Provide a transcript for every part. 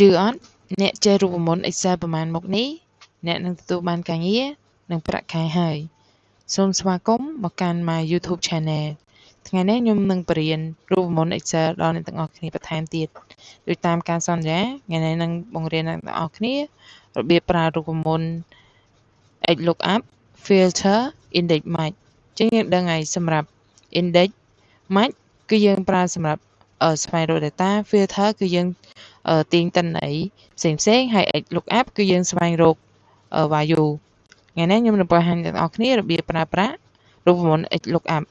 ជឿអត់អ្នកចេះរូបមន្ត Excel ប្រមាណមុខនេះអ្នកនឹងទទួលបានការងារនិងប្រាក់ខែហើយសូមស្វាគមន៍មកកាន់ My YouTube Channel ថ្ងៃនេះខ្ញុំនឹងបរៀនរូបមន្ត Excel ដល់អ្នកទាំងអស់គ្នាបន្ថែមទៀតដោយតាមការសន្យាថ្ងៃនេះនឹងបង្រៀនអ្នកទាំងអស់គ្នារបៀបប្រើរូបមន្ត XLOOKUP Filter Index Match ចឹងយើងដឹងហើយសម្រាប់ Index Match គឺយើងប្រើសម្រាប់ស្វែងរក data filter គឺយើងទាញទិន្នន័យផ្សេងៗហើយ XLOOKUP គឺយើងស្វែងរក value ថ្ងៃនេះខ្ញុំនឹងបង្ហាញអ្នកទាំងអស់គ្នារបៀបប្រើប្រាស់រូបមន្ត XLOOKUP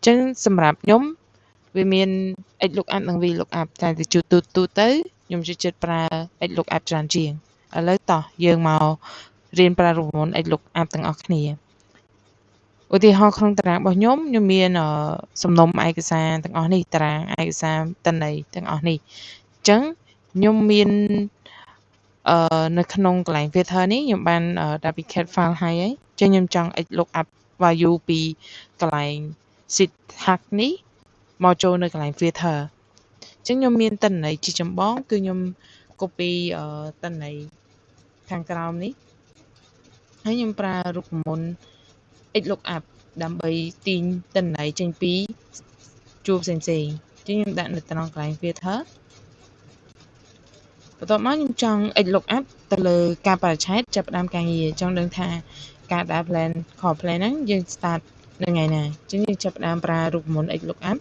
ចឹងសម្រាប់ខ្ញុំវាមាន XLOOKUP និង VLOOKUP តែទៅទៅខ្ញុំចូលចិត្តប្រើ XLOOKUP ច្រើនជាងឥឡូវតោះយើងមករៀនប្រើរូបមន្ត XLOOKUP ទាំងអស់គ្នាឧទាហរណ៍ក្នុងតារាងរបស់ខ្ញុំមានសំណុំឯកសារទាំងអស់នេះតារាងឯកសារទិន្នន័យទាំងអស់នេះអញ្ចឹងខ្ញុំមាននៅក្នុងកន្លែង filter នេះខ្ញុំបាន duplicate file ហើយអញ្ចឹងខ្ញុំចង់ XLOOKUP value ពីកន្លែង sheet hack នេះមកចូលនៅកន្លែង filter អញ្ចឹងខ្ញុំមានទិន្នន័យជាចម្បងគឺខ្ញុំ copy ទិន្នន័យខាងក្រោមនេះហើយខ្ញុំប្រើរូបមន្ត XLOOKUP ដើម្បីទាញទិន្នន័យចេញពីជួរផ្សេងៗអញ្ចឹងខ្ញុំដាក់នៅត្រង់កន្លែង filter បន្ទាប់មកខ្ញុំចង់ XLOOKUP ទៅលើការបរិច្ឆេទចាប់ផ្ដើមការងារចង់ដឹងថាការដើរ plan call plan ហ្នឹងយើង start នៅថ្ងៃណាអញ្ចឹងយើងចាប់ផ្ដើមប្រើរូបមន្ត XLOOKUP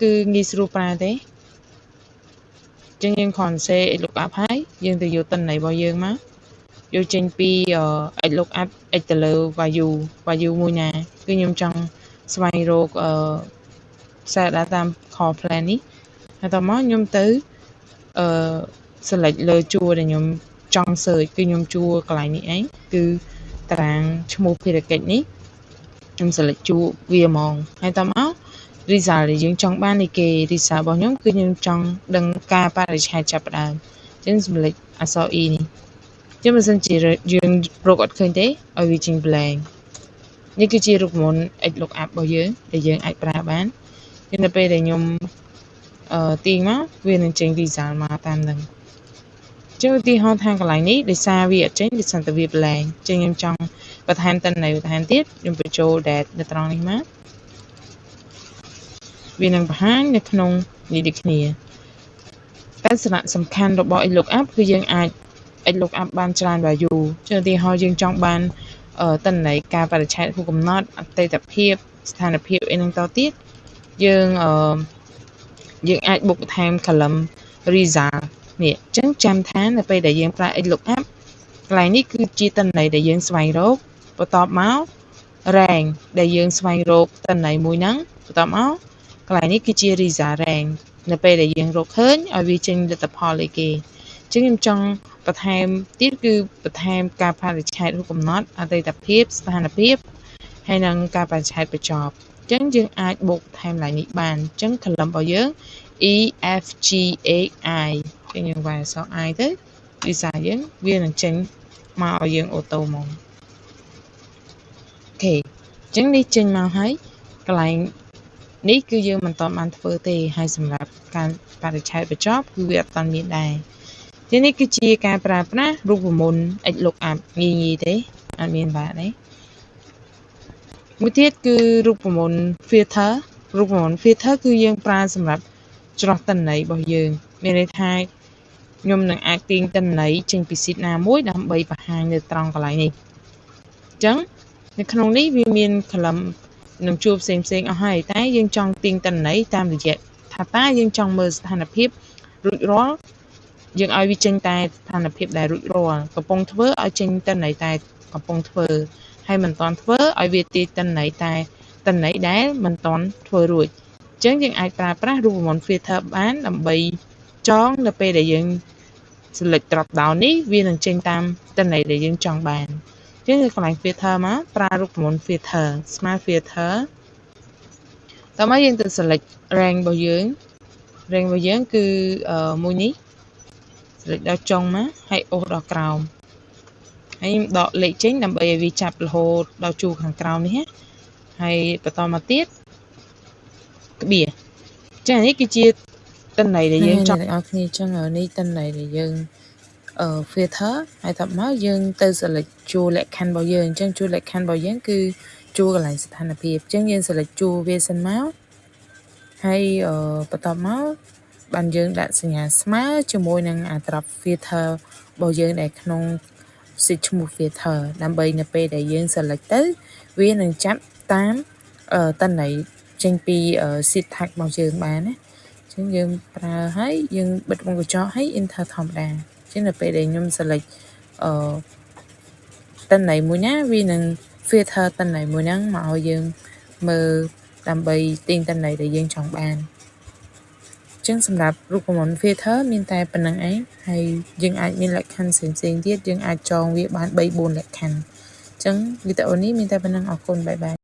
គឺងាយស្រួលប្រើទេអញ្ចឹងយើងគ្រាន់សេ XLOOKUP ហើយយើងទៅយកទិន្នន័យរបស់យើងមកយកចេញពី XLOOKUP x ទៅលើ value មួយណាគឺខ្ញុំចង់ស្វែងរកសារដើរតាម call plan នេះហើយតមកខ្ញុំទៅselect លើជួរដែលខ្ញុំចង់ search គឺខ្ញុំជួរកន្លែងនេះឯងគឺតារាងឈ្មោះភារកិច្ចនេះខ្ញុំ select ជួរវាហ្មងហើយតមក result ដែលយើងចង់បាននេះគេ result របស់ខ្ញុំគឺខ្ញុំចង់ដឹងការបរិច្ឆេទចាប់ផ្ដើមអញ្ចឹង select អក្សរ E នេះចឹងបើសិនជាយើងរកអត់ឃើញទេឲ្យវាចេញ blank នេះគឺជារូបមន្ត XLOOKUP របស់យើងដែលយើងអាចប្រើបានnhưngនៅពេលដែលខ្ញុំទាញមកវានឹងចេញ result មកតាមនឹងចឹងឧទាហរណ៍ថាកន្លែងនេះដោយសារវាអត់ចេញវាសិនតែវា blank ចឹងខ្ញុំចង់បន្ថែមទិន្នន័យបន្ថែមទៀតខ្ញុំបញ្ចូល date នៅត្រង់នេះមកវានឹងបង្ហាញនៅក្នុងនេះដូចគ្នាតែសារៈសំខាន់របស់ XLOOKUP គឺយើងអាច XLOOKUP បានច្រើន value ចឹងឧទាហរណ៍យើងចង់បានទិន្នន័យការបរិច្ឆេទហួសកំណត់អតីតភាពស្ថានភាពអីហ្នឹងតទៀតយើងអាចបុកបន្ថែម column result នេះអញ្ចឹងចាំថានៅពេលដែលយើងប្រើ XLOOKUP កន្លែងនេះគឺជាទិន្នន័យដែលយើងស្វែងរកបន្ទាប់មក rank ដែលយើងស្វែងរកទិន្នន័យមួយហ្នឹងបន្ទាប់មកកន្លែងនេះគឺជា result rank នៅពេលដែលយើងរកឃើញឲ្យវាចេញលទ្ធផលអីគេអញ្ចឹងខ្ញុំចង់បន្ថែមទៀតគឺបន្ថែមការបរិច្ឆេទរូបកំណត់អតីតភាពស្ថានភាពហើយនិងការបរិច្ឆេទបញ្ចប់អញ្ចឹងយើងអាចបូកបន្ថែមឡើងនេះបានអញ្ចឹង column របស់យើង E F G H I ចឹងយើងវាយអក្សរ I ទៅវិសាយើងវានឹងចេញមកឲ្យយើងអូតូហ្មងអូខេអញ្ចឹងនេះចេញមកហើយកន្លែងនេះគឺយើងមិនតបានធ្វើទេហើយសម្រាប់ការបរិច្ឆេទបញ្ចប់គឺវាអត់មានដែរចឹងនេះគឺជាការប្រើប្រាស់រូបមន្ត XLOOKUP ងាយទេអត់មានបាក់ទេមួយទៀតគឺរូបមន្ត filter រូបមន្ត filter គឺយើងប្រើសម្រាប់ច្រោះទិន្នន័យរបស់យើងមានន័យថាខ្ញុំនឹងអាចទាញទិន្នន័យចេញពី sheet ណាមួយដើម្បីបង្ហាញនៅត្រង់កន្លែងនេះអញ្ចឹងនៅក្នុងនេះវាមាន column នឹងជួរផ្សេងអស់ហើយតែយើងចង់ទាញទិន្នន័យតាមរយៈថាតើយើងចង់មើលស្ថានភាពរួចរាល់យើងឲ្យវាចេញតែស្ថានភាពដែលរួចរាល់កំពុងធ្វើឲ្យចេញទិន្នន័យតែកំពុងធ្វើហើយមិនទាន់ធ្វើឲ្យវាទាញទិន្នន័យតែទិន្នន័យដែលមិនទាន់ធ្វើរួចអញ្ចឹងយើងអាចប្រើប្រាស់រូបមន្ត filter បានដើម្បីចងនៅពេលដែលយើង select drop down នេះវានឹងចេញតាមទិន្នន័យដែលយើងចង់បានអញ្ចឹងនៅកន្លែង filter មកប្រើរូបមន្ត filter smart filter តោះមកយើងទៅ select rank របស់យើងគឺមួយនេះ select ដល់ចុងមកហើយអូសដល់ក្រោមហើយខ្ញុំដកលេខចេញដើម្បីឲ្យវាចាប់រហូតដល់ជួរខាងក្រោមនេះណាហើយបន្តមកទៀតក្បៀសចា៎នេះគឺជា តិន័យដែលយើងចង់ អ្នកនរគ្នាចឹងនេះតិន័យដែលយើងfilter ហើយតបមកយើងទៅ select ជួរលក្ខខណ្ឌរបស់យើងអញ្ចឹងជួរលក្ខខណ្ឌរបស់យើងគឺជួរកន្លែងស្ថានភាពអញ្ចឹងយើង select ជួរវាសិនមកហើយបន្ទាប់មកបានយើងដាក់សញ្ញាស្មើជាមួយនឹងអាត្រាប់ filter របស់យើងដែលក្នុង sheet ឈ្មោះ filter ដើម្បីនៅពេលដែលយើង select ទៅវានឹងចាប់តាមតិន័យចេញពី sheet tag របស់យើងបានណាអញ្ចឹងយើងប្រើហើយយើងបិទវងកញ្ចក់ហើយ enter ធម្មតាអញ្ចឹងនៅពេលដែលខ្ញុំ select តិន័យមួយណាវានឹង filter តិន័យមួយហ្នឹងមកឲ្យយើងមើលដើម្បីទាញតិន័យដែលយើងចង់បានអញ្ចឹងសម្រាប់រូបមន្ត filter មានតែប៉ុណ្្នឹងឯងហើយយើងអាចមានលក្ខខណ្ឌផ្សេងៗទៀតយើងអាចចងវាបាន 3-4 លក្ខខណ្ឌអញ្ចឹងវីដេអូនេះមានតែប៉ុណ្្នឹងអរគុណបាយបាយ